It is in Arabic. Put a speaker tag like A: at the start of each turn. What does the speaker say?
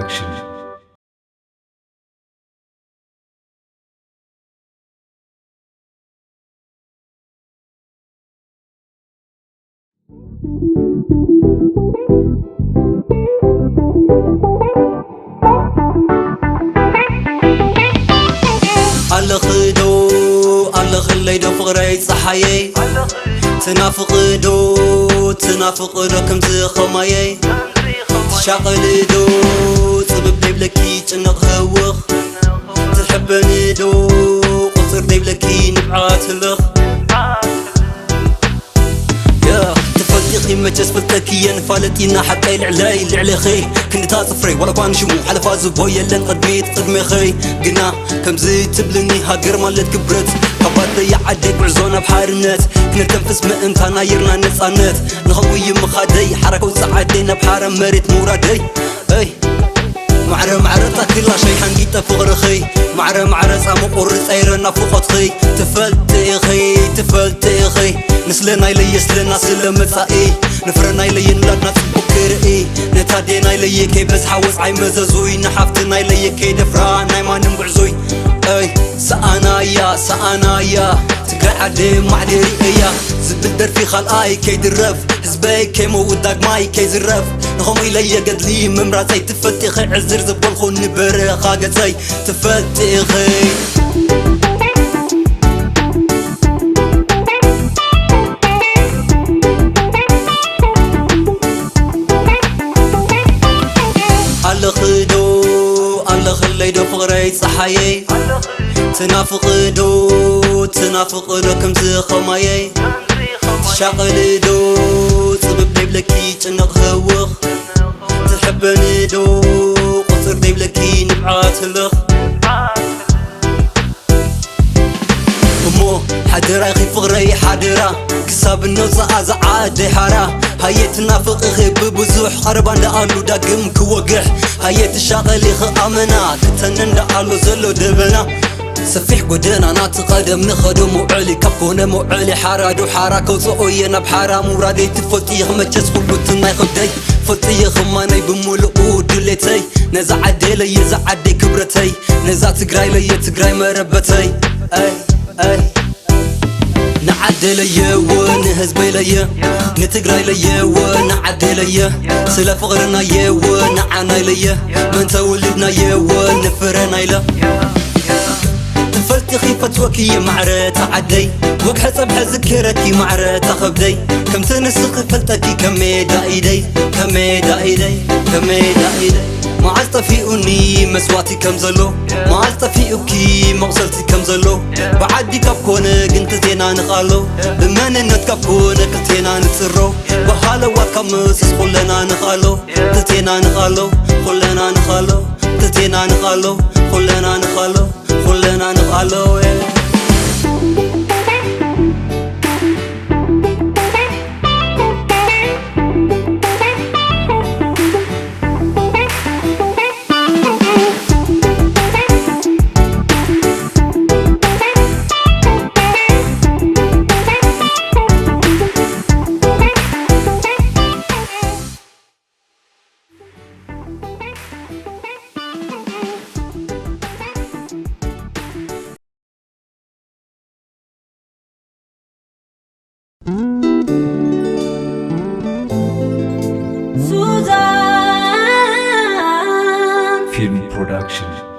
A: Production.
B: الله خليدو فقري صحيي تنافق دو كم تخمايي تشاقل دو صبب ديبلكي تنق هوخ تحبني دو قصر ديبلكي نبعات لخ تفلتقي مجس فلتكي نفالتينا حتى العلي خي كنت صفري ولا كان شمو على فاز بويا لن قدمي خي قنا كم زي تبلني هاجر مالت كبرت كبات يا عدك بعزونا بحارنت كنا تنفس ما انت نايرنا نصانت نخوي مخادي حركه وسعدينا بحارم مريت مرادي اي معرة كل شيء حنجيت فوق خي معرة سامو قرص ايرنا فوق خي تفلت خي نسلنا يلي يسلنا سلم صاي نفرنا يلي نلنا تفكر نتادينا يلي كي بس حوس عي مززوي نحفتنا يلي كي دفران ناي ما نمقعزوي اي سانا يا تقرأ عدي معدري ايا زبدر في خلقاي كي درف حزبي كي موداك ماي كي زرف نخوم إلي قد لي ممراتي تفتي خي عزر زبول خون نبري خاقتي تفتي خي الله خليدو فقري صحيي تنافق دو كم تخمايي تشاقل دو صبب ديبلكي تنق هوخ تحبني دو قصر ديبلكي نبعات لخ امو حدرا يخي فقري حدرا كساب النوصة زعادي حارا هاي تنافق خي ببزوح قربان دقالو داقم كوقح هاي تشاغلي خي امنا تتنن دقالو زلو دبنا سفيح قدنا ناتقدم نخدو موعلي كفونا موعلي حارادو حاراك وصعوينا بحارا مرادي تفتي خمجس خلوتنا يخدي فتي خماني بمولقو دليتي نزا عدي لي زعدي كبرتي نزا تقراي لي تقراي مربتي اي نعدي لي ونهزبي لي نتقراي لي ونعدي لي سلا فقرنا ي ونعاني لي من تولدنا ي ونفرنا لي تفلت خيفة وكي معرة عدي وكحة صبح ذكرتي معرة خبدي كم تنسق فلتكي كميدا ايدي ما عالطفيقني مسواتي كم زلو ما عالطفيقكي مغسلتي كم زلو بعدي كبكونك انت زينا نقالو بماننت كبكونك تينا نتسرو بحالة وكمسس خلنا نقالو تتينا نقالو خلنا نقالو تتينا نقالو خلنا نقالو خلنا نقالو
A: Film Production.